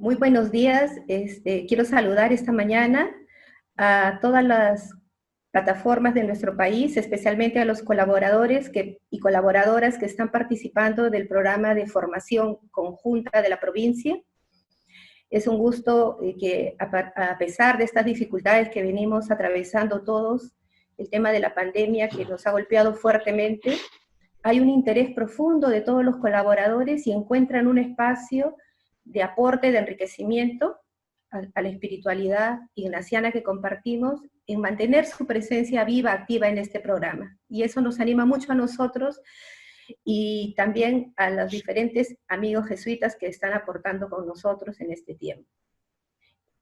Muy buenos días. Quiero saludar esta mañana a todas las plataformas de nuestro país, especialmente a los colaboradores y colaboradoras que están participando del programa de formación conjunta de la provincia. Es un gusto que a pesar de estas dificultades que venimos atravesando todos, el tema de la pandemia que nos ha golpeado fuertemente, hay un interés profundo de todos los colaboradores y encuentran un espacio de aporte, de enriquecimiento a la espiritualidad ignaciana que compartimos, en mantener su presencia viva, activa en este programa. Y eso nos anima mucho a nosotros y también a los diferentes amigos jesuitas que están aportando con nosotros en este tiempo.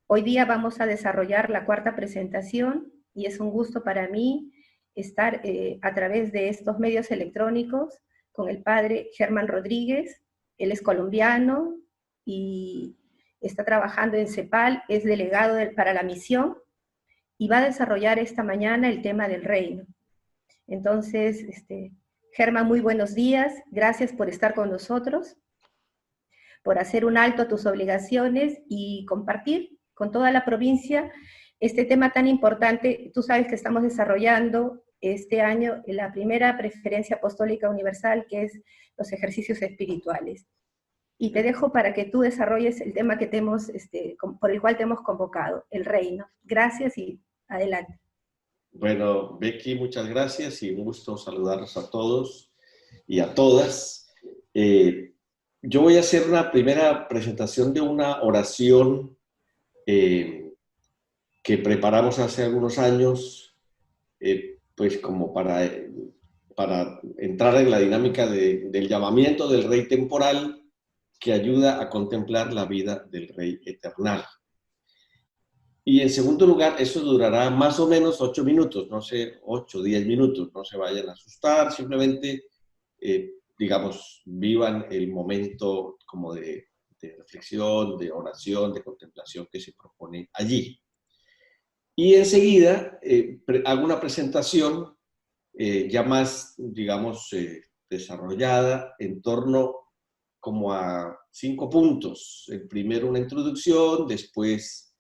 Hoy día vamos a desarrollar la cuarta presentación y es un gusto para mí estar a través de estos medios electrónicos con el padre Germán Rodríguez. Él es colombiano y está trabajando en CEPAL, es delegado para la misión y va a desarrollar esta mañana el tema del reino. Entonces, Germán, muy buenos días, gracias por estar con nosotros, por hacer un alto a tus obligaciones y compartir con toda la provincia este tema tan importante. Tú sabes que estamos desarrollando este año la primera preferencia apostólica universal, que es los ejercicios espirituales. Y te dejo para que tú desarrolles el tema que por el cual te hemos convocado, el reino. Gracias y adelante. Bueno, Becky, muchas gracias y un gusto saludarlos a todos y a todas. Yo voy a hacer una primera presentación de una oración que preparamos hace algunos años, pues como para entrar en la dinámica del llamamiento del Rey temporal que ayuda a contemplar la vida del Rey eternal. Y en segundo lugar, eso durará más o menos 8 minutos, no sé, 8 o 10 minutos, no se vayan a asustar, simplemente, digamos, vivan el momento como de reflexión, de oración, de contemplación que se propone allí. Y enseguida hago una presentación ya más, digamos, desarrollada en torno como a 5 puntos. El primero, una introducción, después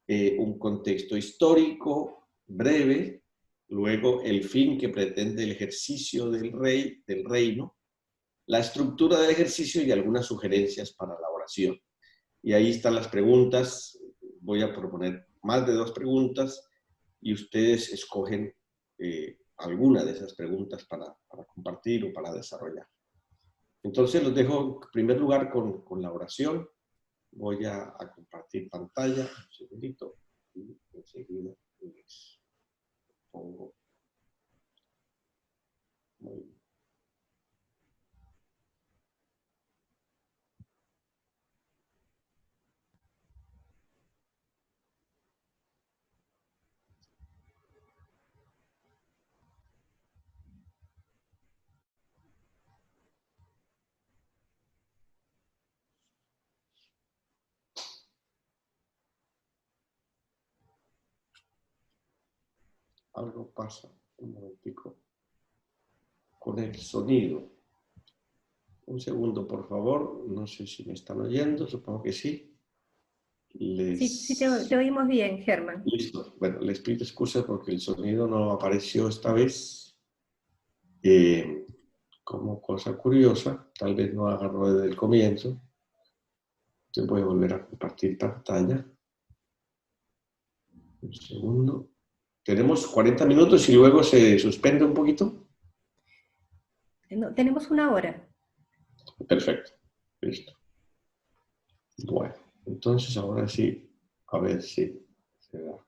un contexto histórico breve, luego el fin que pretende el ejercicio del reino, la estructura del ejercicio y algunas sugerencias para la oración. Y ahí están las preguntas. Voy a proponer más de 2 preguntas y ustedes escogen alguna de esas preguntas para compartir o para desarrollar. Entonces los dejo en primer lugar con la oración. Voy a compartir pantalla, un segundito, y enseguida les pongo. Muy bien. Algo pasa, un momentico, con el sonido. Un segundo, por favor. No sé si me están oyendo, supongo que sí. Sí, te oímos bien, Germán. Listo. Bueno, les pido excusas porque el sonido no apareció esta vez. Como cosa curiosa, tal vez no agarró desde el comienzo. Entonces voy a volver a compartir pantalla. Un segundo. Tenemos 40 minutos y luego se suspende un poquito. No, tenemos 1 hora. Perfecto. Listo. Bueno, entonces ahora sí, a ver si se da.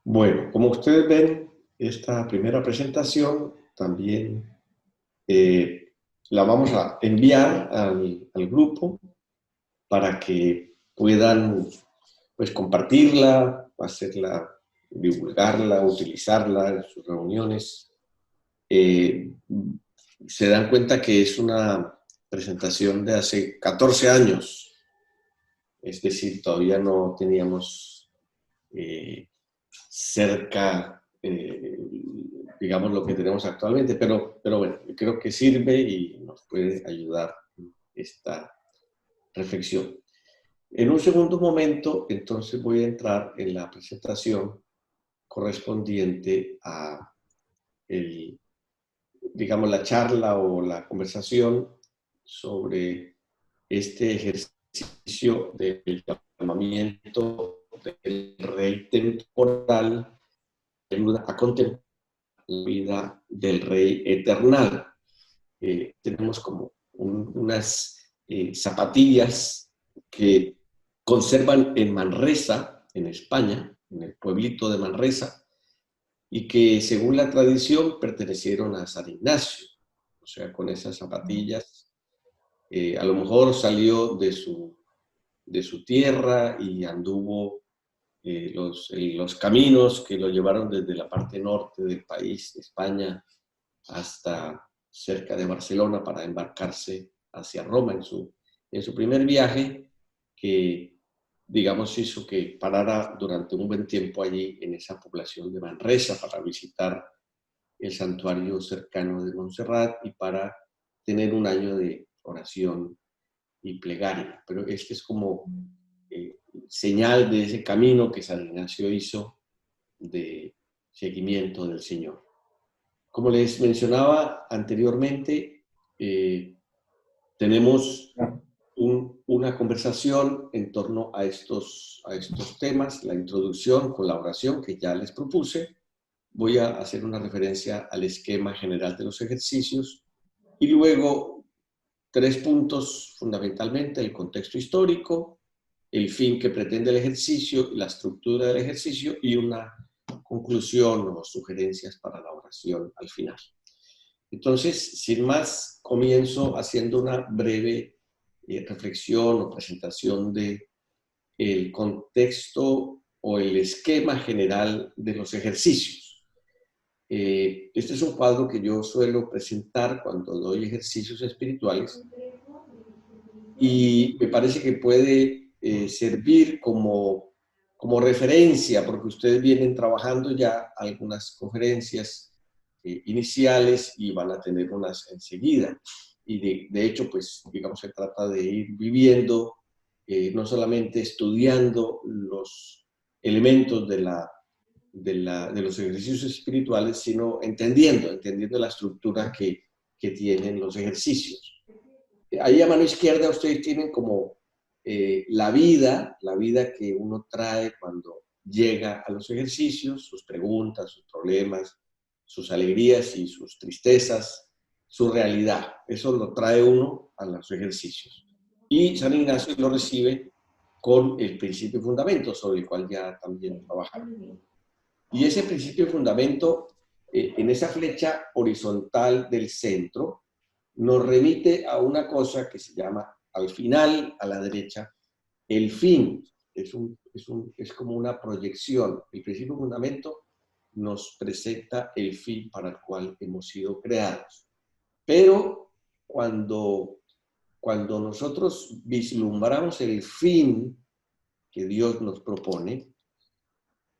Bueno, como ustedes ven, esta primera presentación también la vamos a enviar al grupo para que puedan pues, compartirla, hacerla, divulgarla, utilizarla en sus reuniones. Se dan cuenta que es una presentación de hace 14 años, es decir, todavía no teníamos cerca, digamos, lo que tenemos actualmente, pero bueno, creo que sirve y nos puede ayudar esta reflexión. En un segundo momento, entonces voy a entrar en la presentación correspondiente a digamos, la charla o la conversación sobre este ejercicio del llamamiento del rey temporal que ayuda a contemplar la vida del rey eternal. tenemos como unas zapatillas que conservan en Manresa, en España, en el pueblito de Manresa, y que según la tradición pertenecieron a San Ignacio. O sea, con esas zapatillas, a lo mejor salió de su tierra y anduvo los caminos que lo llevaron desde la parte norte del país, España, hasta cerca de Barcelona para embarcarse hacia Roma en su primer viaje, que, digamos, hizo que parara durante un buen tiempo allí en esa población de Manresa para visitar el santuario cercano de Montserrat y para tener un año de oración y plegaria. Pero este es como señal de ese camino que San Ignacio hizo de seguimiento del Señor. Como les mencionaba anteriormente, tenemos una conversación en torno a estos temas, la introducción con la oración que ya les propuse. Voy a hacer una referencia al esquema general de los ejercicios y luego 3 puntos fundamentalmente: el contexto histórico, el fin que pretende el ejercicio, la estructura del ejercicio y una conclusión o sugerencias para la oración al final. Entonces, sin más, comienzo haciendo una breve reflexión o presentación de el contexto o el esquema general de los ejercicios. Este es un cuadro que yo suelo presentar cuando doy ejercicios espirituales y me parece que puede servir como referencia, porque ustedes vienen trabajando ya algunas conferencias iniciales y van a tener unas enseguida. Y de hecho, pues, digamos, se trata de ir viviendo, no solamente estudiando los elementos de los ejercicios espirituales, sino entendiendo la estructura que tienen los ejercicios. Ahí a mano izquierda ustedes tienen como la vida que uno trae cuando llega a los ejercicios, sus preguntas, sus problemas, sus alegrías y sus tristezas, su realidad. Eso lo trae uno a los ejercicios. Y San Ignacio lo recibe con el principio y fundamento, sobre el cual ya también trabajaron. Y ese principio y fundamento, en esa flecha horizontal del centro, nos remite a una cosa que se llama, al final, a la derecha, el fin. Es como una proyección. El principio y fundamento nos presenta el fin para el cual hemos sido creados. Pero cuando nosotros vislumbramos el fin que Dios nos propone,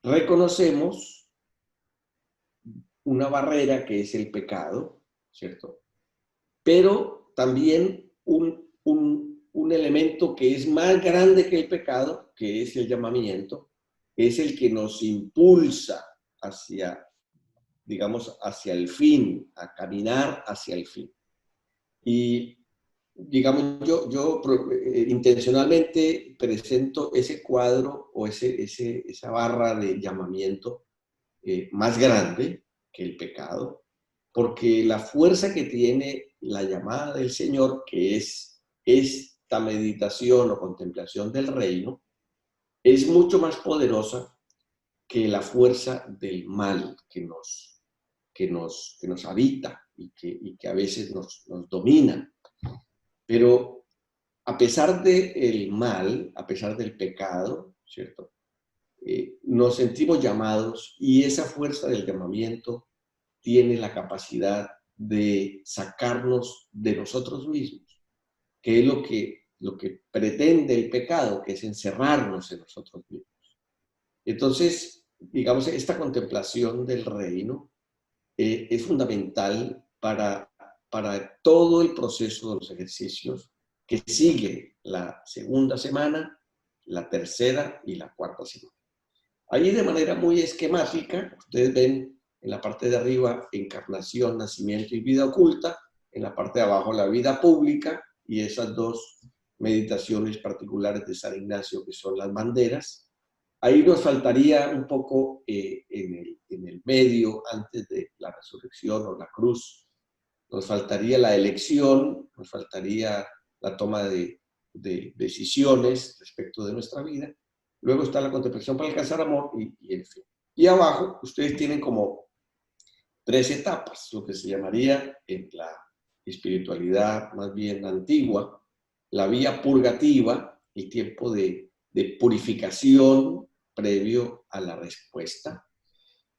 reconocemos una barrera que es el pecado, ¿cierto? Pero también un elemento que es más grande que el pecado, que es el llamamiento, es el que nos impulsa hacia, digamos, hacia el fin, a caminar hacia el fin. Y, digamos, yo intencionalmente presento ese cuadro o esa barra de llamamiento más grande que el pecado, porque la fuerza que tiene la llamada del Señor, que es esta meditación o contemplación del reino, es mucho más poderosa que la fuerza del mal que nos habita y que a veces nos domina. Pero a pesar del mal, a pesar del pecado, ¿cierto? Nos sentimos llamados y esa fuerza del llamamiento tiene la capacidad de sacarnos de nosotros mismos, que es lo que pretende el pecado, que es encerrarnos en nosotros mismos. Entonces, digamos, esta contemplación del reino es fundamental para todo el proceso de los ejercicios que sigue la segunda semana, la tercera y la cuarta semana. Ahí de manera muy esquemática, ustedes ven en la parte de arriba encarnación, nacimiento y vida oculta, en la parte de abajo la vida pública y esas dos meditaciones particulares de San Ignacio que son las banderas. Ahí nos faltaría un poco en el medio, antes de la resurrección o la cruz, nos faltaría la elección, nos faltaría la toma de decisiones respecto de nuestra vida. Luego está la contemplación para alcanzar amor y en fin. Y abajo ustedes tienen como 3 etapas, lo que se llamaría en la espiritualidad más bien antigua, la vía purgativa, el tiempo de purificación previo a la respuesta.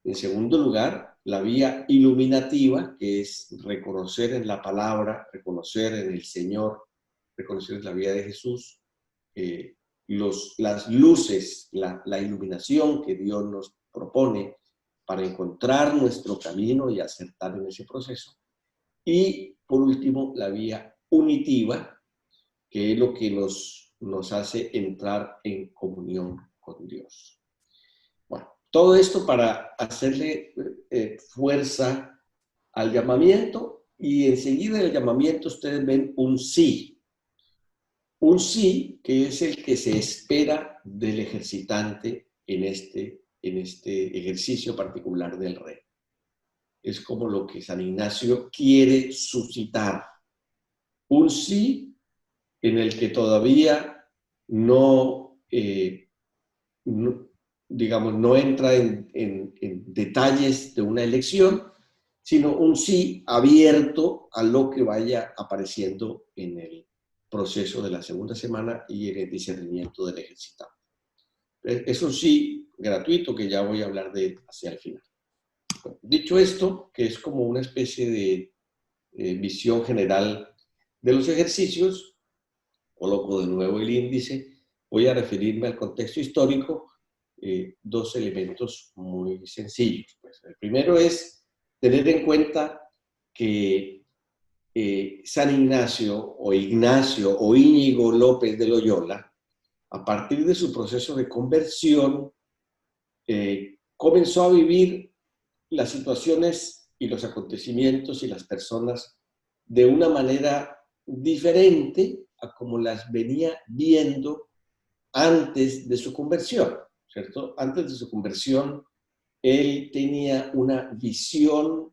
En segundo lugar, la vía iluminativa, que es reconocer en la palabra, reconocer en el Señor, reconocer en la vida de Jesús, las luces, la iluminación que Dios nos propone para encontrar nuestro camino y acertar en ese proceso. Y por último, la vía unitiva, que es lo que nos hace entrar en comunión con Dios. Bueno, todo esto para hacerle fuerza al llamamiento, y enseguida del llamamiento ustedes ven un sí. Un sí que es el que se espera del ejercitante en este ejercicio particular del rey. Es como lo que San Ignacio quiere suscitar. Un sí en el que todavía no entra en detalles de una elección, sino un sí abierto a lo que vaya apareciendo en el proceso de la segunda semana y en el discernimiento del ejercitado. Es un sí gratuito que ya voy a hablar de hacia el final. Bueno, dicho esto, que es como una especie de visión general de los ejercicios, coloco de nuevo el índice, voy a referirme al contexto histórico, 2 elementos muy sencillos. Pues, el primero es tener en cuenta que San Ignacio o Íñigo López de Loyola, a partir de su proceso de conversión, comenzó a vivir las situaciones y los acontecimientos y las personas de una manera diferente a como las venía viendo antes de su conversión, ¿cierto? Antes de su conversión, él tenía una visión,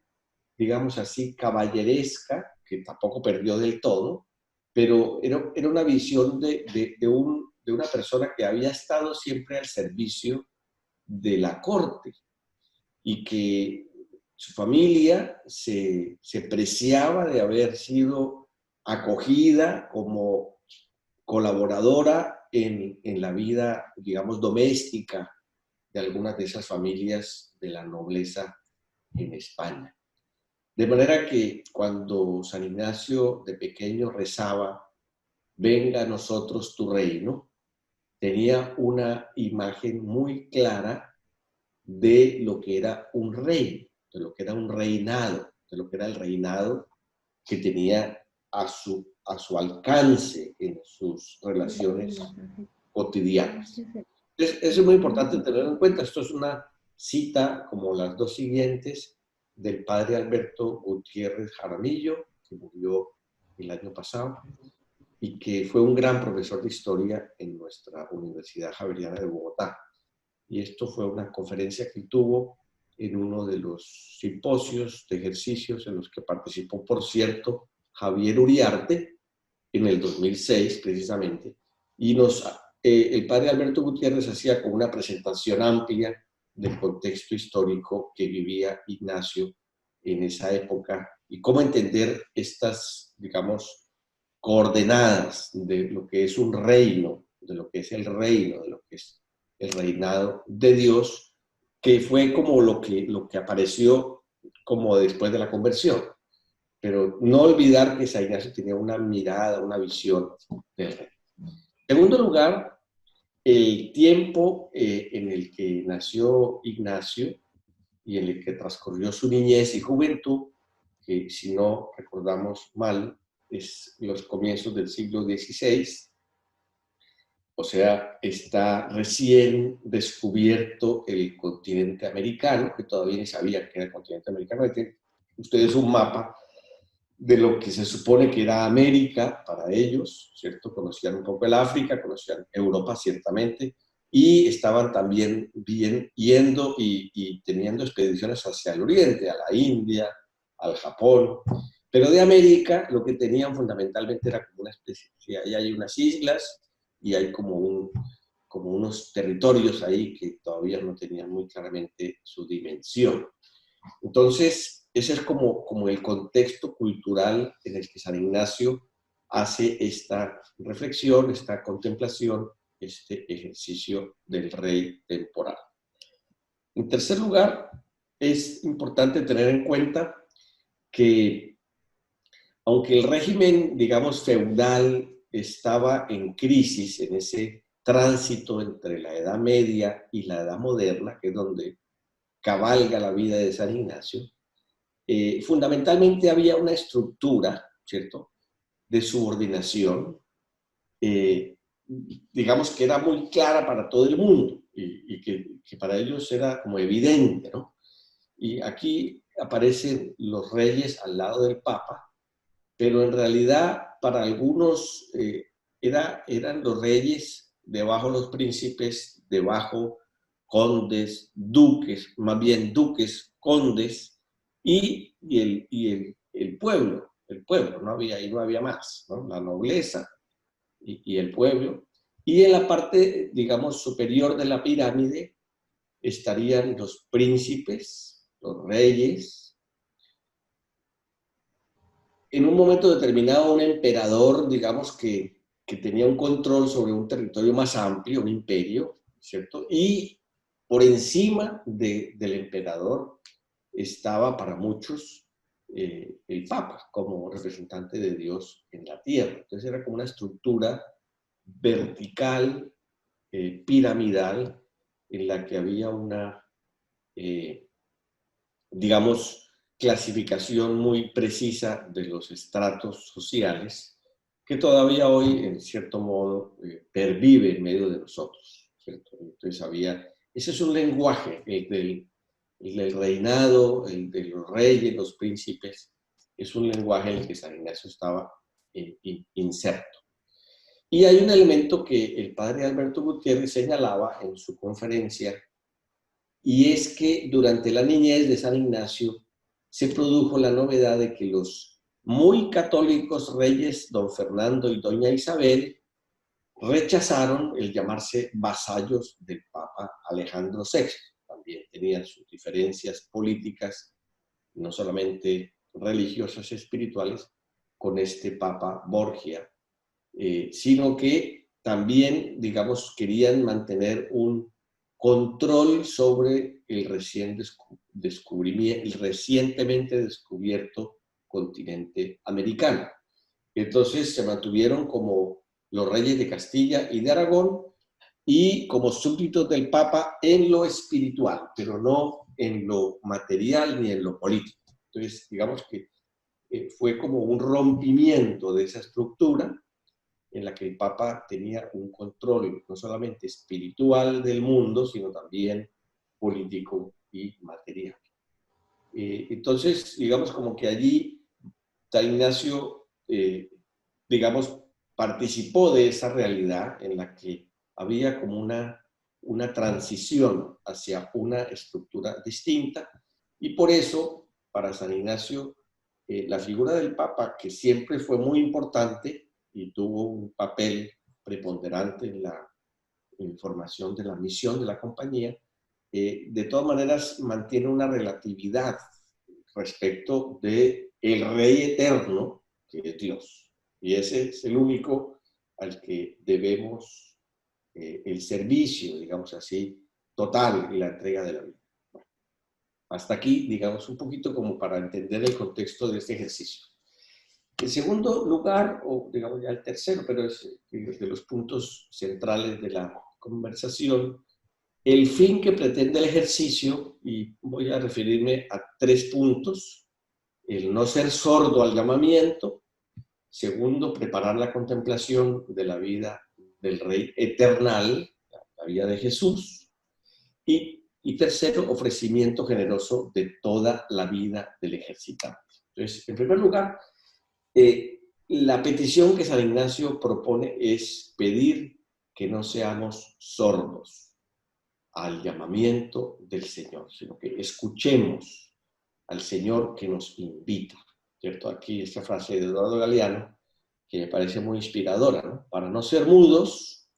digamos así, caballeresca, que tampoco perdió del todo, pero era una visión de una persona que había estado siempre al servicio de la corte y que su familia se preciaba de haber sido acogida como colaboradora en la vida, digamos, doméstica de algunas de esas familias de la nobleza en España. De manera que cuando San Ignacio de pequeño rezaba, venga a nosotros tu reino, tenía una imagen muy clara de lo que era un rey, de lo que era un reinado, de lo que era el reinado que tenía a su alcance en sus relaciones cotidianas. Eso es muy importante tener en cuenta. Esto es una cita, como las 2 siguientes, del padre Alberto Gutiérrez Jaramillo, que murió el año pasado, y que fue un gran profesor de historia en nuestra Universidad Javeriana de Bogotá. Y esto fue una conferencia que tuvo en uno de los simposios de ejercicios en los que participó, por cierto, Javier Uriarte, en el 2006 precisamente, y el padre Alberto Gutiérrez hacía como una presentación amplia del contexto histórico que vivía Ignacio en esa época y cómo entender estas, digamos, coordenadas de lo que es un reino, de lo que es el reino, de lo que es el reinado de Dios, que fue como lo que apareció como después de la conversión. Pero no olvidar que San Ignacio tenía una mirada, una visión del reino. En segundo lugar, el tiempo en el que nació Ignacio y en el que transcurrió su niñez y juventud, que si no recordamos mal, es los comienzos del siglo XVI, o sea, está recién descubierto el continente americano, que todavía ni sabían que era el continente americano. Ustedes un mapa de lo que se supone que era América para ellos, ¿cierto? Conocían un poco el África, conocían Europa ciertamente, y estaban también bien yendo y teniendo expediciones hacia el oriente, a la India, al Japón, Pero de América lo que tenían fundamentalmente era como una especie, o sea, ahí hay unas islas y hay como unos territorios ahí que todavía no tenían muy claramente su dimensión. Entonces, ese es como el contexto cultural en el que San Ignacio hace esta reflexión, esta contemplación, este ejercicio del rey temporal. En tercer lugar, es importante tener en cuenta que aunque el régimen, digamos, feudal estaba en crisis en ese tránsito entre la Edad Media y la Edad Moderna, que es donde cabalga la vida de San Ignacio, fundamentalmente había una estructura, ¿cierto?, de subordinación, eh, digamos que era muy clara para todo el mundo y que para ellos era como evidente, ¿no? Y aquí aparecen los reyes al lado del Papa, pero en realidad para algunos eran los reyes, debajo los príncipes, debajo condes, duques, más bien duques, condes, el pueblo, no había, ahí no había más, ¿no? La nobleza y el pueblo. Y en la parte, digamos, superior de la pirámide estarían los príncipes, los reyes. En un momento determinado, un emperador, digamos, que tenía un control sobre un territorio más amplio, un imperio, ¿cierto? Y por encima del emperador estaba para muchos el Papa como representante de Dios en la tierra. Entonces era como una estructura vertical, piramidal, en la que había una, digamos, clasificación muy precisa de los estratos sociales que todavía hoy, en cierto modo, pervive en medio de nosotros, ¿cierto? Entonces ese es un lenguaje, el del reinado, el de los reyes, los príncipes, es un lenguaje en el que San Ignacio estaba inserto. Y hay un elemento que el padre Alberto Gutiérrez señalaba en su conferencia, y es que durante la niñez de San Ignacio se produjo la novedad de que los muy católicos reyes don Fernando y doña Isabel rechazaron el llamarse vasallos del Papa Alejandro VI. También tenían sus diferencias políticas, no solamente religiosas y espirituales, con este Papa Borgia, sino que también, digamos, querían mantener un control sobre el recientemente descubierto continente americano. Entonces se mantuvieron como los reyes de Castilla y de Aragón y como súbditos del Papa en lo espiritual, pero no en lo material ni en lo político. Entonces, digamos que fue como un rompimiento de esa estructura en la que el Papa tenía un control no solamente espiritual del mundo, sino también político y material. Entonces, digamos como que allí San Ignacio, digamos, participó de esa realidad en la que había como una transición hacia una estructura distinta y por eso, para San Ignacio, la figura del Papa, que siempre fue muy importante y tuvo un papel preponderante en la información de la misión de la compañía, de todas maneras mantiene una relatividad respecto de el Rey eterno, que es Dios. Y ese es el único al que debemos el servicio, digamos así, total y la entrega de la vida. Hasta aquí, digamos, un poquito como para entender el contexto de este ejercicio. En segundo lugar, o digamos ya el tercero, pero es de los puntos centrales de la conversación, el fin que pretende el ejercicio, y voy a referirme a 3 puntos: el no ser sordo al llamamiento; segundo, preparar la contemplación de la vida del Rey eternal, la vida de Jesús; y tercero, ofrecimiento generoso de toda la vida del ejercitante. Entonces, en primer lugar, la petición que San Ignacio propone es pedir que no seamos sordos al llamamiento del Señor, sino que escuchemos al Señor que nos invita. ¿cierto? Aquí esta frase de Eduardo Galeano, que me parece muy inspiradora, ¿no? Para no ser mudos,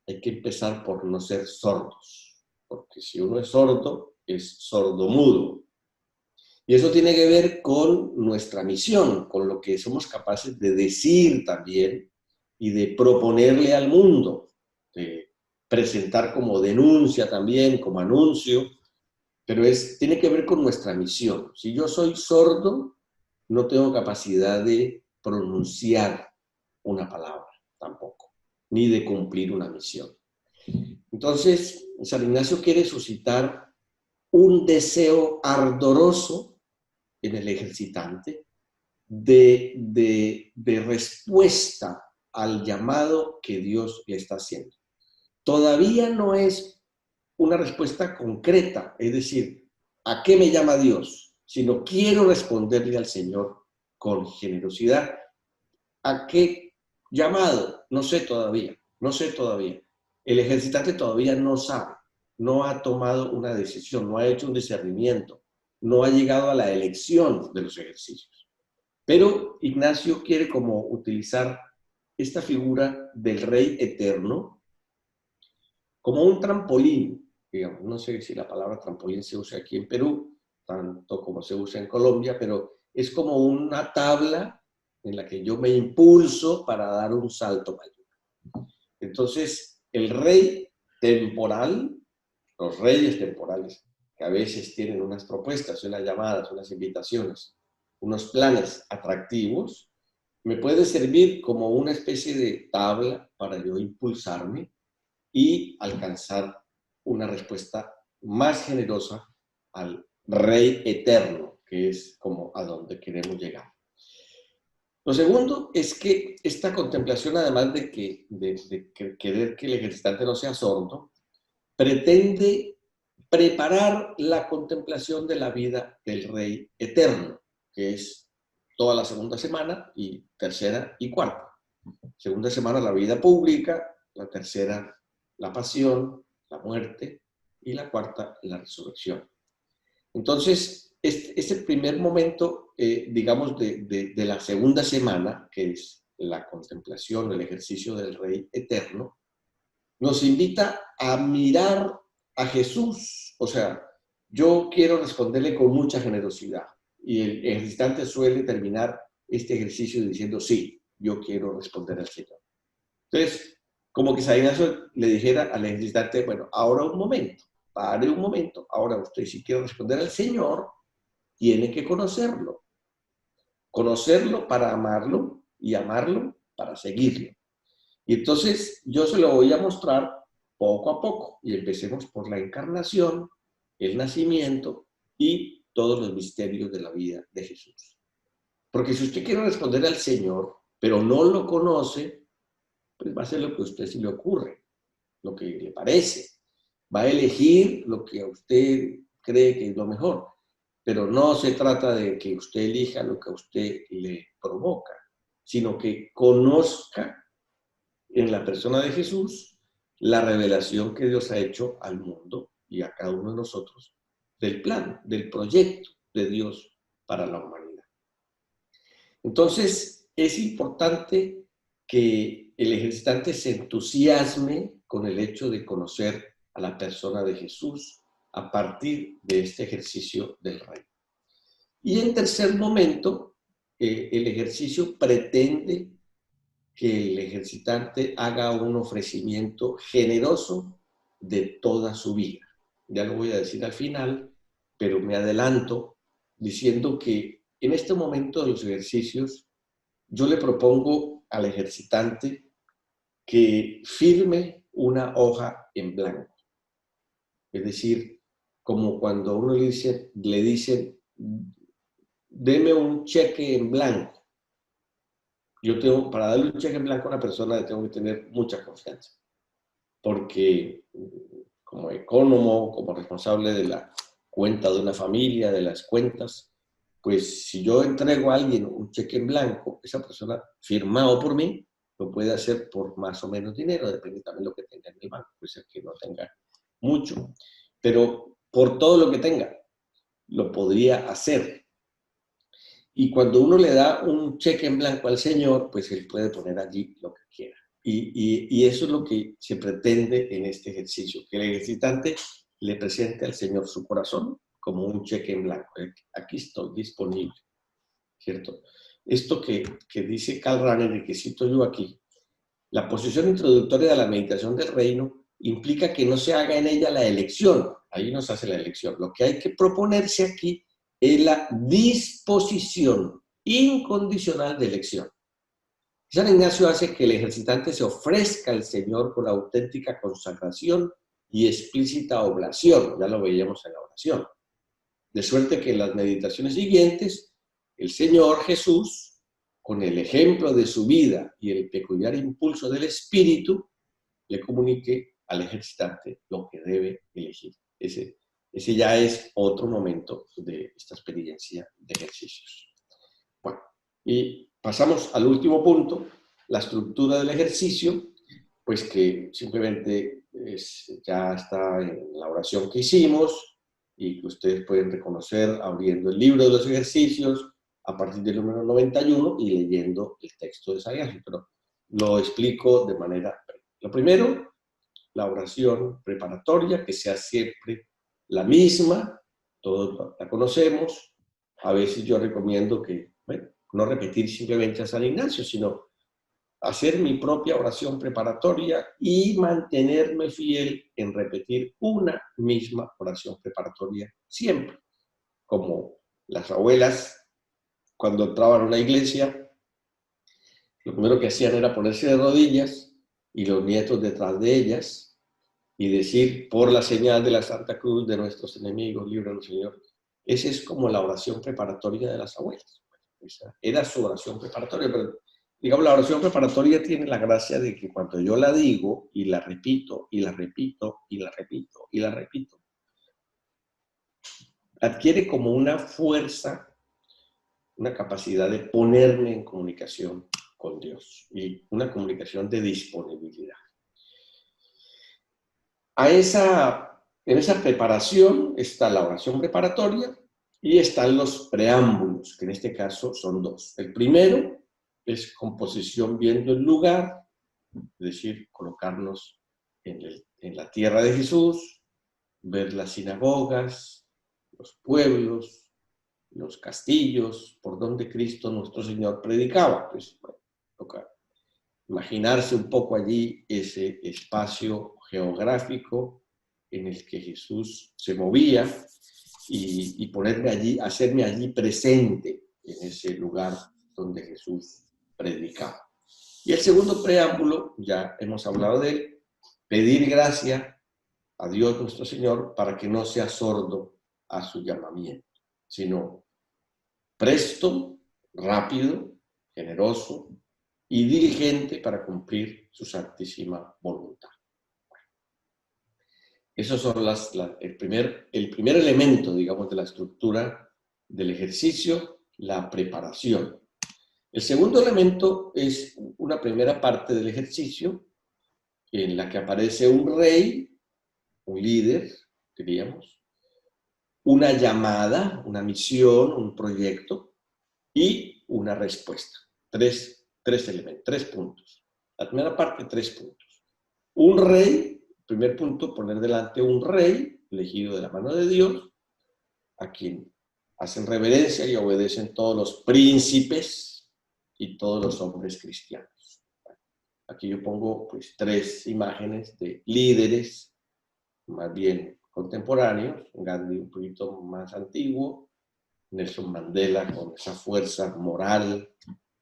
hay que empezar por no ser sordos, porque si uno es sordo, es sordomudo. Y eso tiene que ver con nuestra misión, con lo que somos capaces de decir también y de proponerle al mundo, de presentar como denuncia también, como anuncio, pero tiene que ver con nuestra misión. Si yo soy sordo, no tengo capacidad de pronunciar una palabra tampoco, ni de cumplir una misión. Entonces, San Ignacio quiere suscitar un deseo ardoroso en el ejercitante de respuesta al llamado que Dios le está haciendo. Todavía no es una respuesta concreta, es decir, ¿a qué me llama Dios? Sino quiero responderle al Señor con generosidad. ¿A qué llamado? No sé todavía, no sé todavía. El ejercitante todavía no sabe, no ha tomado una decisión, no ha hecho un discernimiento, no ha llegado a la elección de los ejercicios. Pero Ignacio quiere como utilizar esta figura del Rey eterno como un trampolín, digamos. No sé si la palabra trampolín se usa aquí en Perú, tanto como se usa en Colombia, pero es como una tabla en la que yo me impulso para dar un salto mayor. Entonces, el rey temporal, los reyes temporales, que a veces tienen unas propuestas, unas llamadas, unas invitaciones, unos planes atractivos, me puede servir como una especie de tabla para yo impulsarme y alcanzar una respuesta más generosa al Rey eterno, que es como a donde queremos llegar. Lo segundo es que esta contemplación, además de querer que el ejercitante no sea sordo, pretende preparar la contemplación de la vida del Rey eterno, que es toda la segunda semana y tercera y cuarta. Segunda semana la vida pública, la tercera la pasión, la muerte y la cuarta la resurrección. Entonces, este primer momento, digamos, de la segunda semana, que es la contemplación, el ejercicio del Rey eterno, nos invita a mirar a Jesús. O sea, yo quiero responderle con mucha generosidad. Y el ejercitante suele terminar este ejercicio diciendo, sí, yo quiero responder al Señor. Entonces, como que San Ignacio le dijera al ejercitante, bueno, ahora un momento, pare un momento, ahora usted si quiere responder al Señor, tiene que conocerlo. Conocerlo para amarlo y amarlo para seguirlo. Y entonces yo se lo voy a mostrar poco a poco y empecemos por la encarnación, el nacimiento y todos los misterios de la vida de Jesús. Porque si usted quiere responder al Señor, pero no lo conoce, pues va a hacer lo que a usted se le ocurre, lo que le parece. Va a elegir lo que a usted cree que es lo mejor. Pero no se trata de que usted elija lo que a usted le provoca, sino que conozca en la persona de Jesús la revelación que Dios ha hecho al mundo y a cada uno de nosotros del plan, del proyecto de Dios para la humanidad. Entonces, es importante que el ejercitante se entusiasme con el hecho de conocer a la persona de Jesús a partir de este ejercicio del Rey. Y en tercer momento, el ejercicio pretende que el ejercitante haga un ofrecimiento generoso de toda su vida. Ya lo voy a decir al final, pero me adelanto diciendo que en este momento de los ejercicios yo le propongo al ejercitante que firme una hoja en blanco. Es decir, como cuando uno le dice, deme un cheque en blanco. Para darle un cheque en blanco a una persona le tengo que tener mucha confianza, porque como ecónomo, como responsable de la cuenta de una familia, de las cuentas, pues si yo entrego a alguien un cheque en blanco, esa persona firmado por mí, lo puede hacer por más o menos dinero, depende también de lo que tenga en el banco, puede ser que no tenga mucho, pero por todo lo que tenga, lo podría hacer. Y cuando uno le da un cheque en blanco al Señor, pues Él puede poner allí lo que quiera. Y eso es lo que se pretende en este ejercicio, que el ejercitante le presente al Señor su corazón como un cheque en blanco. Aquí estoy disponible, ¿cierto? Esto que dice Karl Rahner y que cito yo aquí, la posición introductoria de la meditación del reino implica que no se haga en ella la elección. Ahí no se hace la elección. Lo que hay que proponerse aquí es la disposición incondicional de elección. San Ignacio hace que el ejercitante se ofrezca al Señor con auténtica consagración y explícita oblación. Ya lo veíamos en la oración. De suerte que en las meditaciones siguientes, el Señor Jesús, con el ejemplo de su vida y el peculiar impulso del Espíritu, le comunique al ejercitante lo que debe elegir. Ese ya es otro momento de esta experiencia de ejercicios. Bueno, y pasamos al último punto, la estructura del ejercicio, pues que simplemente ya está en la oración que hicimos y que ustedes pueden reconocer abriendo el libro de los ejercicios a partir del número 91 y leyendo el texto de San Ignacio, pero lo explico de manera breve. Lo primero, la oración preparatoria, que sea siempre la misma, todos la conocemos. A veces yo recomiendo que, bueno, no repetir simplemente a San Ignacio, sino hacer mi propia oración preparatoria y mantenerme fiel en repetir una misma oración preparatoria siempre. Como las abuelas, cuando entraban a una iglesia, lo primero que hacían era ponerse de rodillas y los nietos detrás de ellas y decir, por la señal de la Santa Cruz de nuestros enemigos, líbranos, Señor. Esa es como la oración preparatoria de las abuelas. Esa era su oración preparatoria, pero digamos, la oración preparatoria tiene la gracia de que cuando yo la digo y la repito, y la repito, y la repito, y la repito, adquiere como una fuerza, una capacidad de ponerme en comunicación con Dios y una comunicación de disponibilidad. En esa preparación está la oración preparatoria y están los preámbulos, que en este caso son dos. El primero es composición viendo el lugar, es decir, colocarnos en la tierra de Jesús, ver las sinagogas, los pueblos, los castillos, por donde Cristo nuestro Señor predicaba. Pues, bueno, toca imaginarse un poco allí ese espacio geográfico en el que Jesús se movía y ponerme allí, hacerme allí presente en ese lugar donde Jesús predicaba. Y el segundo preámbulo, ya hemos hablado de él, pedir gracia a Dios nuestro Señor para que no sea sordo a su llamamiento, sino presto, rápido, generoso y diligente para cumplir su santísima voluntad. Esos son el primer elemento, digamos, de la estructura del ejercicio, la preparación. El segundo elemento es una primera parte del ejercicio en la que aparece un rey, un líder, diríamos, una llamada, una misión, un proyecto y una respuesta. Tres elementos, 3 puntos. La primera parte, 3 puntos. Un rey, primer punto, poner delante un rey elegido de la mano de Dios, a quien hacen reverencia y obedecen todos los príncipes y todos los hombres cristianos. Aquí yo pongo pues 3 imágenes de líderes, más bien contemporáneos, Gandhi un poquito más antiguo, Nelson Mandela con esa fuerza moral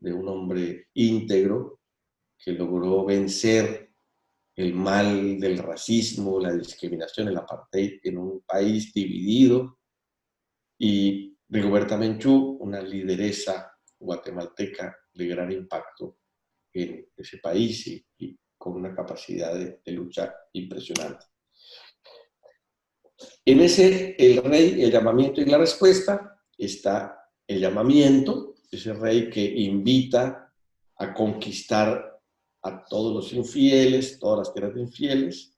de un hombre íntegro que logró vencer el mal del racismo, la discriminación, el apartheid en un país dividido, y Rigoberta Menchú, una lideresa guatemalteca de gran impacto en ese país y con una capacidad de lucha impresionante. En ese, el rey, el llamamiento y la respuesta, está el llamamiento, ese rey que invita a conquistar a todos los infieles, todas las tierras de infieles,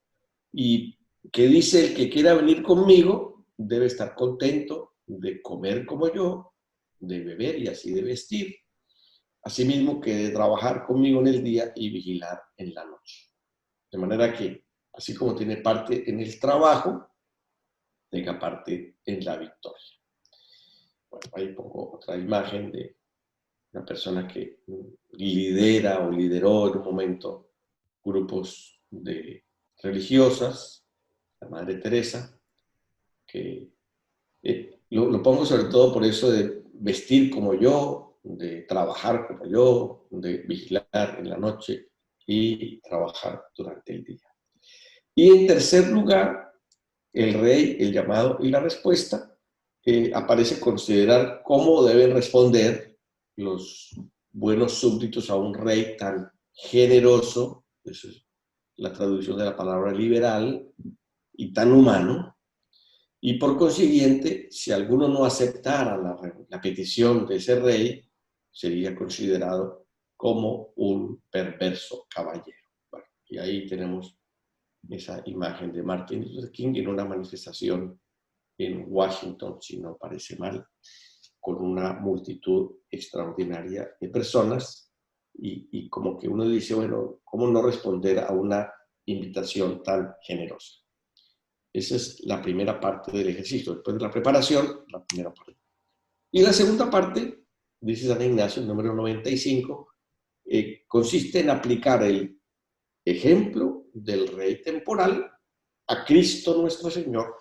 y que dice: el que quiera venir conmigo debe estar contento de comer como yo, de beber y así de vestir. Asimismo que de trabajar conmigo en el día y vigilar en la noche. De manera que, así como tiene parte en el trabajo, tenga parte en la victoria. Bueno, ahí pongo otra imagen de una persona que lidera o lideró en un momento grupos de religiosas, la Madre Teresa, que lo pongo sobre todo por eso de vestir como yo, de trabajar como yo, de vigilar en la noche y trabajar durante el día. Y en tercer lugar, el rey, el llamado y la respuesta, aparece considerar cómo deben responder los buenos súbditos a un rey tan generoso, esa es la traducción de la palabra liberal, y tan humano. Y por consiguiente, si alguno no aceptara la petición de ese rey, sería considerado como un perverso caballero. Bueno, y ahí tenemos esa imagen de Martin Luther King en una manifestación en Washington, si no parece mal, con una multitud extraordinaria de personas y como que uno dice, bueno, ¿cómo no responder a una invitación tan generosa? Esa es la primera parte del ejercicio. Después de la preparación, la primera parte. Y la segunda parte, dice San Ignacio, el número 95, consiste en aplicar el ejemplo del rey temporal a Cristo nuestro Señor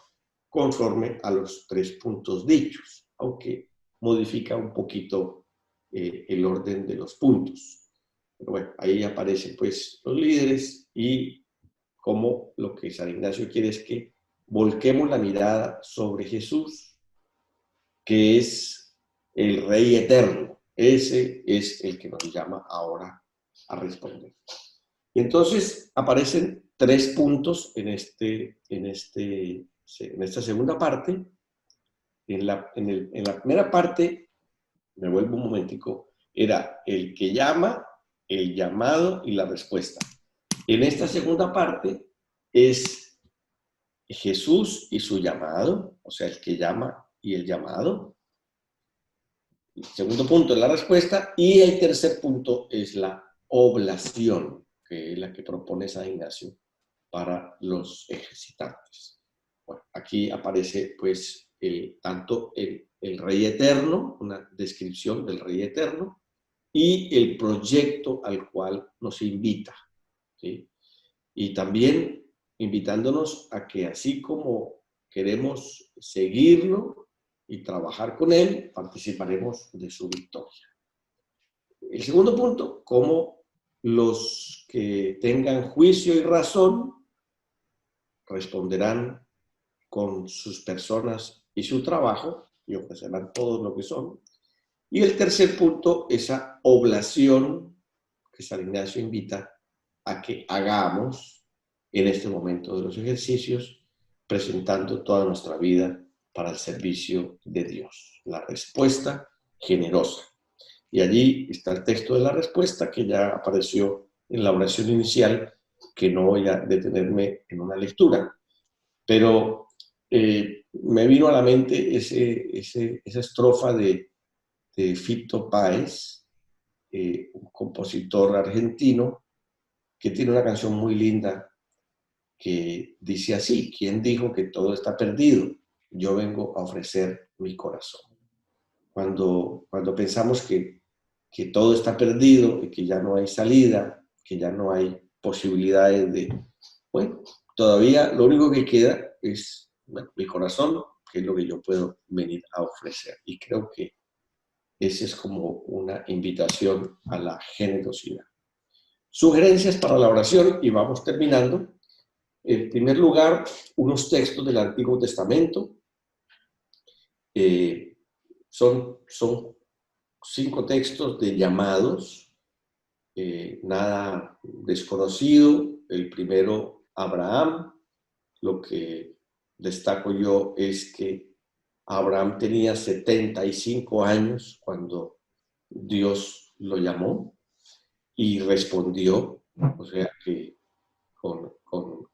conforme a los 3 puntos dichos, aunque modifica un poquito el orden de los puntos. Pero bueno, ahí aparecen pues los líderes y como lo que San Ignacio quiere es que volquemos la mirada sobre Jesús, que es el Rey eterno. Ese es el que nos llama ahora a responder. Y entonces aparecen 3 puntos en esta segunda parte. En la primera parte, me vuelvo un momentico, era el que llama, el llamado y la respuesta. En esta segunda parte es Jesús y su llamado, o sea, el que llama y el llamado. El segundo punto es la respuesta y el tercer punto es la oblación, que es la que propone San Ignacio para los ejercitantes. Bueno, aquí aparece pues tanto el Rey Eterno, una descripción del Rey Eterno, y el proyecto al cual nos invita, ¿sí? Y también invitándonos a que así como queremos seguirlo y trabajar con él, participaremos de su victoria. El segundo punto, cómo los que tengan juicio y razón responderán con sus personas y su trabajo y ofrecerán todo lo que son. Y el tercer punto, esa oblación que San Ignacio invita a que hagamos en este momento de los ejercicios, presentando toda nuestra vida para el servicio de Dios. La respuesta generosa. Y allí está el texto de la respuesta que ya apareció en la oración inicial, que no voy a detenerme en una lectura. Pero me vino a la mente esa estrofa de Fito Páez, un compositor argentino, que tiene una canción muy linda que dice así: ¿quién dijo que todo está perdido? Yo vengo a ofrecer mi corazón. Cuando pensamos que todo está perdido y que ya no hay salida, que ya no hay posibilidades de... Bueno, todavía lo único que queda es mi corazón, que es lo que yo puedo venir a ofrecer. Y creo que esa es como una invitación a la generosidad. Sugerencias para la oración y vamos terminando. En primer lugar, unos textos del Antiguo Testamento. Son 5 textos de llamados, nada desconocido. El primero, Abraham. Lo que destaco yo es que Abraham tenía 75 años cuando Dios lo llamó y respondió, o sea que con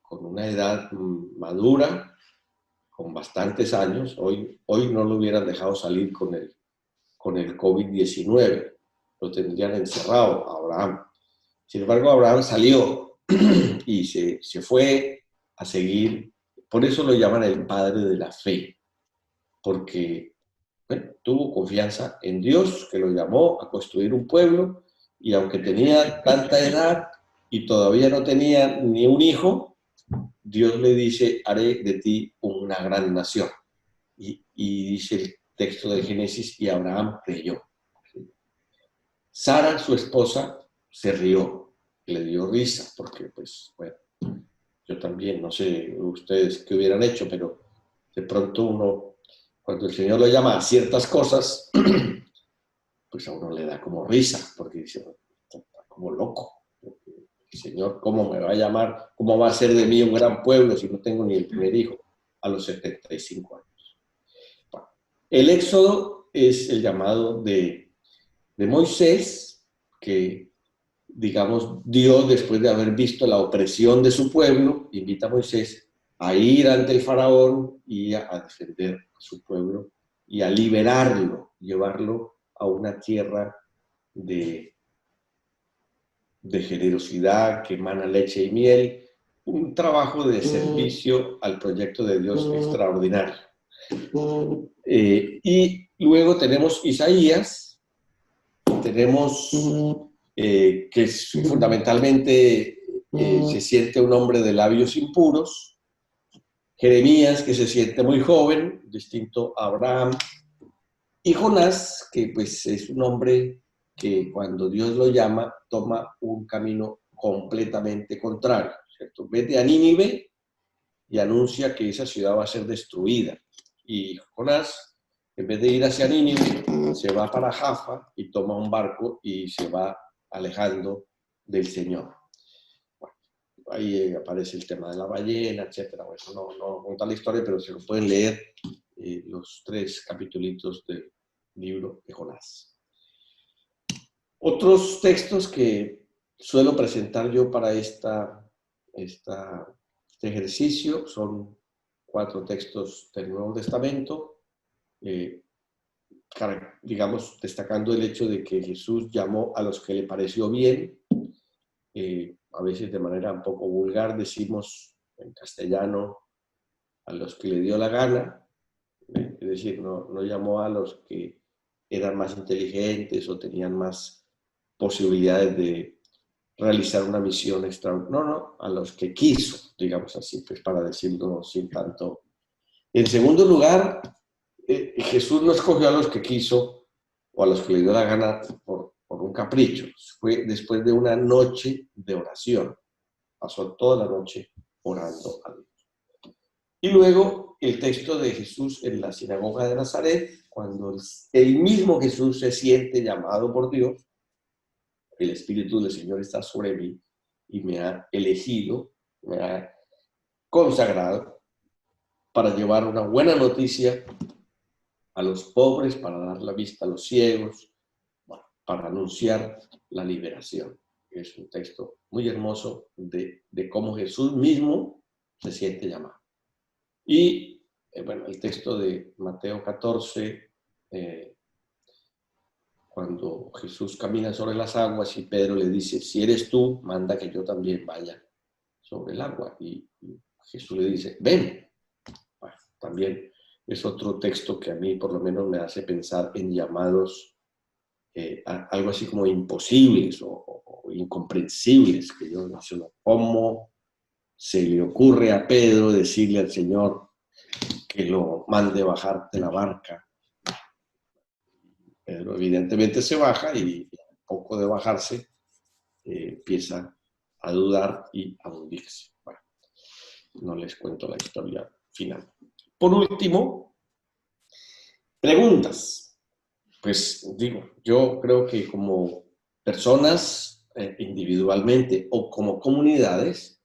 una edad madura, con bastantes años, hoy no lo hubieran dejado salir con con el COVID-19. Lo tendrían encerrado a Abraham. Sin embargo, Abraham salió y se fue a seguir. Por eso lo llaman el padre de la fe, porque bueno, tuvo confianza en Dios, que lo llamó a construir un pueblo, y aunque tenía tanta edad y todavía no tenía ni un hijo, Dios le dice, haré de ti una gran nación. Y dice el texto de Génesis, y Abraham creyó. Sara, su esposa, se rió, le dio risa, porque pues, bueno, yo también, no sé ustedes qué hubieran hecho, pero de pronto uno, cuando el Señor lo llama a ciertas cosas, pues a uno le da como risa, porque dice, está como loco. El Señor, ¿cómo me va a llamar? ¿Cómo va a ser de mí un gran pueblo si no tengo ni el primer hijo a los 75 años? Bueno, el Éxodo es el llamado de Moisés, que, digamos, Dios, después de haber visto la opresión de su pueblo, invita a Moisés a ir ante el faraón y a defender a su pueblo y a liberarlo, llevarlo a una tierra de generosidad que emana leche y miel, un trabajo de servicio al proyecto de Dios extraordinario. Y luego tenemos Isaías, tenemos que es fundamentalmente se siente un hombre de labios impuros, Jeremías, que se siente muy joven, distinto a Abraham, y Jonás, que pues es un hombre que cuando Dios lo llama, toma un camino completamente contrario, ¿cierto? Vete a Nínive y anuncia que esa ciudad va a ser destruida. Y Jonás, en vez de ir hacia Nínive, se va para Jaffa y toma un barco y se va alejando del Señor. Bueno, ahí aparece el tema de la ballena, etc. Bueno, no cuenta la historia, pero se lo pueden leer los 3 capítulos del libro de Jonás. Otros textos que suelo presentar yo para este ejercicio son 4 textos del Nuevo Testamento, digamos, destacando el hecho de que Jesús llamó a los que le pareció bien. A veces de manera un poco vulgar decimos en castellano a los que le dio la gana, es decir, no llamó a los que eran más inteligentes o tenían más posibilidades de realizar una misión extraordinaria. No, a los que quiso, digamos así, pues para decirlo sin tanto. En segundo lugar, Jesús no escogió a los que quiso o a los que le dio la gana por un capricho. Fue después de una noche de oración. Pasó toda la noche orando a Dios. Y luego el texto de Jesús en la sinagoga de Nazaret, cuando el mismo Jesús se siente llamado por Dios, el Espíritu del Señor está sobre mí y me ha elegido, me ha consagrado para llevar una buena noticia a los pobres, para dar la vista a los ciegos, para anunciar la liberación. Es un texto muy hermoso de cómo Jesús mismo se siente llamado. Y bueno, el texto de Mateo 14, cuando Jesús camina sobre las aguas y Pedro le dice, si eres tú, manda que yo también vaya sobre el agua. Y Jesús le dice, ven. Bueno, también es otro texto que a mí por lo menos me hace pensar en llamados algo así como imposibles o incomprensibles, que yo no sé cómo se le ocurre a Pedro decirle al Señor que lo mande bajar de la barca. Pedro evidentemente se baja y poco de bajarse empieza a dudar y a hundirse. Bueno, no les cuento la historia final. Por último, preguntas. Pues digo, yo creo que como personas individualmente o como comunidades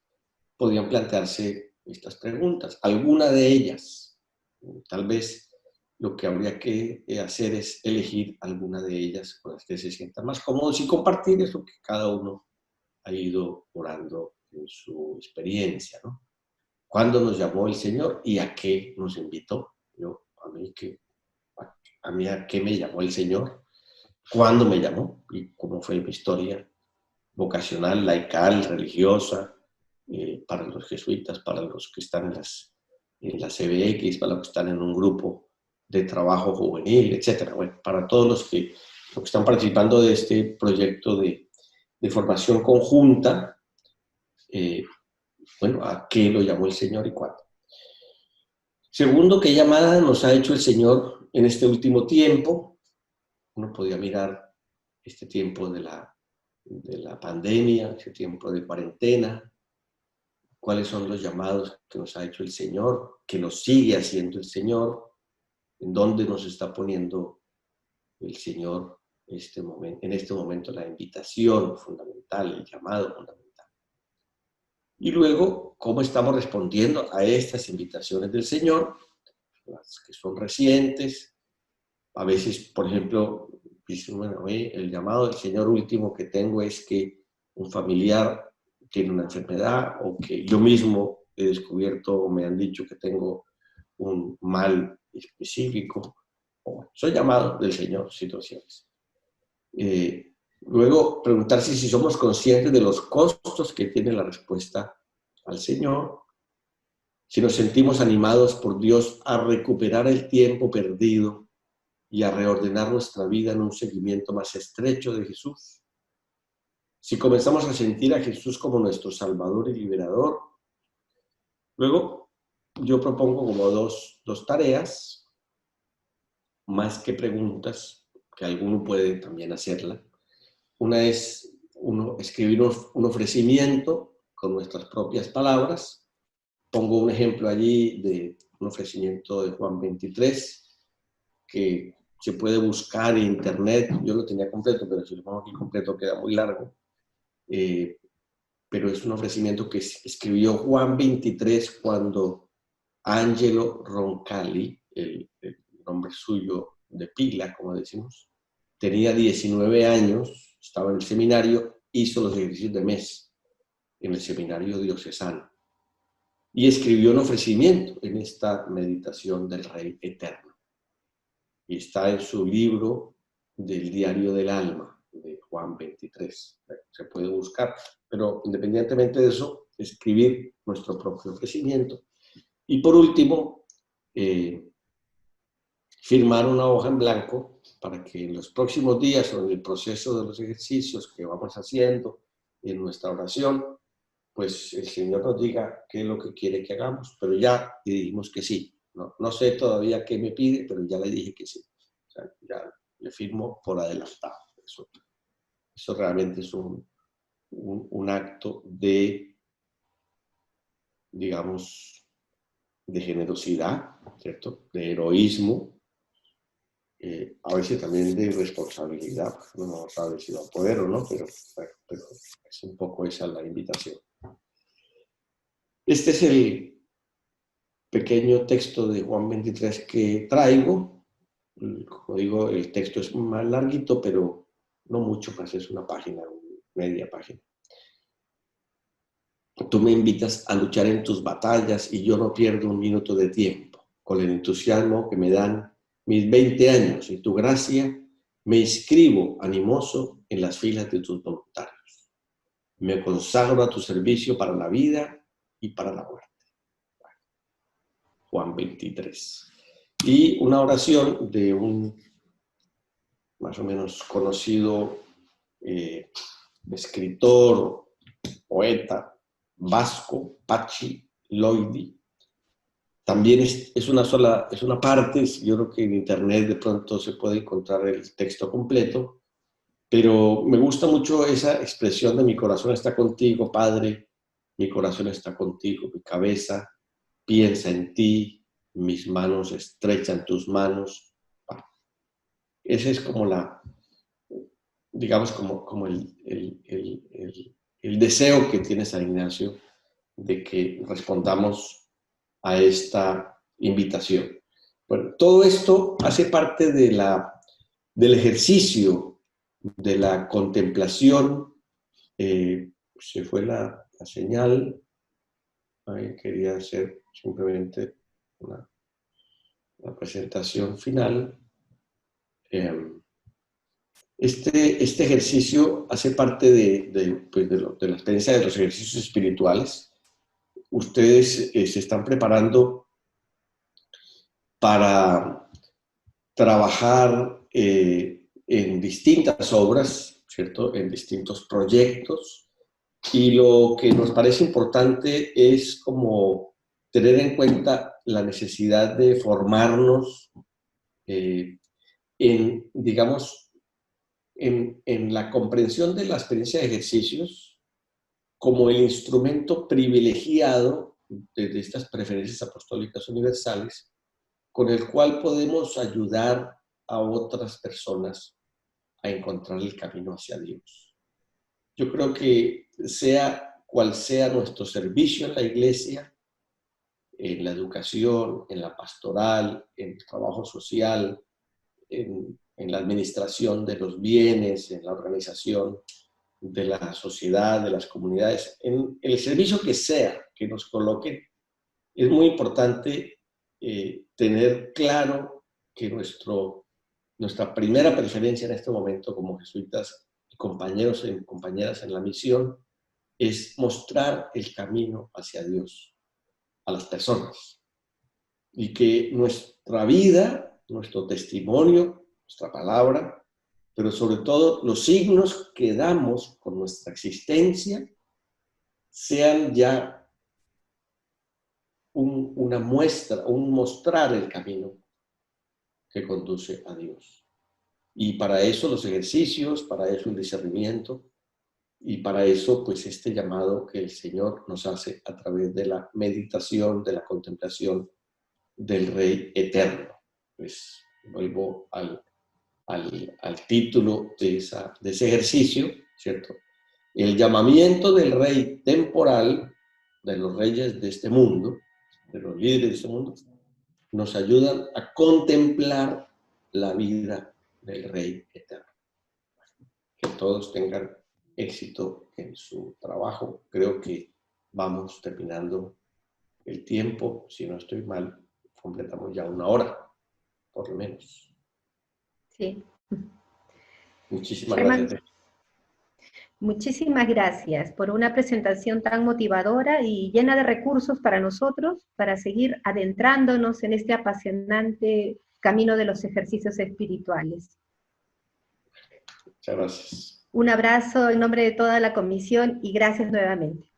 podrían plantearse estas preguntas. Alguna de ellas, tal vez lo que habría que hacer es elegir alguna de ellas con las que se sientan más cómodos y compartir eso que cada uno ha ido orando en su experiencia, ¿no? ¿Cuándo nos llamó el Señor y a qué nos invitó? A mí que a mí a qué me llamó el Señor, cuándo me llamó y cómo fue mi historia vocacional, laical, religiosa, para los jesuitas, para los que están en las CBX, para los que están en un grupo de trabajo juvenil, etcétera. Bueno, para todos los que están participando de este proyecto de formación conjunta, bueno, ¿a qué lo llamó el Señor y cuándo? Segundo, ¿qué llamada nos ha hecho el Señor en este último tiempo? Uno podía mirar este tiempo de la pandemia, este tiempo de cuarentena, cuáles son los llamados que nos ha hecho el Señor, que nos sigue haciendo el Señor, en dónde nos está poniendo el Señor en este momento la invitación fundamental, el llamado fundamental. Y luego, cómo estamos respondiendo a estas invitaciones del Señor, las que son recientes. A veces, por ejemplo, dicen, bueno, el llamado del Señor último que tengo es que un familiar tiene una enfermedad o que yo mismo he descubierto o me han dicho que tengo un mal específico. Soy llamado del Señor, situaciones. Luego, preguntarse si somos conscientes de los costos que tiene la respuesta al Señor, si nos sentimos animados por Dios a recuperar el tiempo perdido y a reordenar nuestra vida en un seguimiento más estrecho de Jesús. Si comenzamos a sentir a Jesús como nuestro Salvador y Liberador. Luego, yo propongo como dos tareas, más que preguntas, que alguno puede también hacerla. Una es escribir un ofrecimiento con nuestras propias palabras. Pongo un ejemplo allí de un ofrecimiento de Juan 23, que se puede buscar en internet. Yo lo tenía completo, pero si lo pongo aquí completo queda muy largo. Pero es un ofrecimiento que escribió Juan 23 cuando Angelo Roncalli, el nombre suyo de pila, como decimos, tenía 19 años, estaba en el seminario, hizo los ejercicios de mes en el seminario diocesano y escribió un ofrecimiento en esta meditación del Rey Eterno. Y está en su libro del Diario del Alma, de Juan 23. Se puede buscar, pero independientemente de eso, escribir nuestro propio ofrecimiento. Y por último, firmar una hoja en blanco para que en los próximos días o en el proceso de los ejercicios que vamos haciendo en nuestra oración, pues el Señor nos diga qué es lo que quiere que hagamos, pero ya le dijimos que sí. No sé todavía qué me pide, pero ya le dije que sí. O sea, ya le firmo por adelantado. Eso realmente es un acto de, digamos, de generosidad, ¿cierto? De heroísmo, a veces también de responsabilidad. Uno no sabe si va a poder o no, pero es un poco esa la invitación. Este es el pequeño texto de Juan 23 que traigo. Como digo, el texto es más larguito, pero no mucho, pues es una página, media página. Tú me invitas a luchar en tus batallas y yo no pierdo un minuto de tiempo. Con el entusiasmo que me dan mis 20 años y tu gracia, me inscribo animoso en las filas de tus voluntarios. Me consagro a tu servicio para la vida y para la muerte. Juan 23. Y una oración de un más o menos conocido escritor, poeta vasco, Patxi Loidi. También es una parte, yo creo que en internet de pronto se puede encontrar el texto completo, pero me gusta mucho esa expresión de mi corazón está contigo, Padre, mi corazón está contigo, mi cabeza piensa en ti, mis manos estrechan tus manos. Esa es como digamos, como el deseo que tiene San Ignacio de que respondamos a esta invitación. Bueno, todo esto hace parte del ejercicio de la contemplación. Se fue la señal. Quería hacer simplemente una presentación final. Este ejercicio hace parte de la experiencia de los ejercicios espirituales. Ustedes se están preparando para trabajar en distintas obras, ¿cierto? En distintos proyectos. Y lo que nos parece importante es como tener en cuenta la necesidad de formarnos digamos, en la comprensión de la experiencia de ejercicios como el instrumento privilegiado de estas preferencias apostólicas universales, con el cual podemos ayudar a otras personas a encontrar el camino hacia Dios. Yo creo que sea cual sea nuestro servicio en la iglesia, en la educación, en la pastoral, en el trabajo social, en la administración de los bienes, en la organización de la sociedad, de las comunidades, en el servicio que sea que nos coloquen, es muy importante tener claro que nuestra primera preferencia en este momento como jesuitas y compañeros y compañeras en la misión es mostrar el camino hacia Dios a las personas y que nuestra vida, nuestro testimonio, nuestra palabra, pero sobre todo los signos que damos con nuestra existencia sean ya una muestra, un mostrar el camino que conduce a Dios. Y para eso los ejercicios, para eso el discernimiento, y para eso pues este llamado que el Señor nos hace a través de la meditación, de la contemplación del Rey Eterno. Pues vuelvo al título de ese ejercicio, ¿cierto? El llamamiento del Rey temporal, de los reyes de este mundo, de los líderes de este mundo, nos ayudan a contemplar la vida del Rey Eterno. Que todos tengan éxito en su trabajo. Creo que vamos terminando el tiempo, si no estoy mal, completamos ya 1 hora, por lo menos. Sí. Muchísimas Germán, gracias. muchísimas gracias por una presentación tan motivadora y llena de recursos para nosotros, para seguir adentrándonos en este apasionante camino de los ejercicios espirituales. Muchas gracias. Un abrazo en nombre de toda la comisión y gracias nuevamente.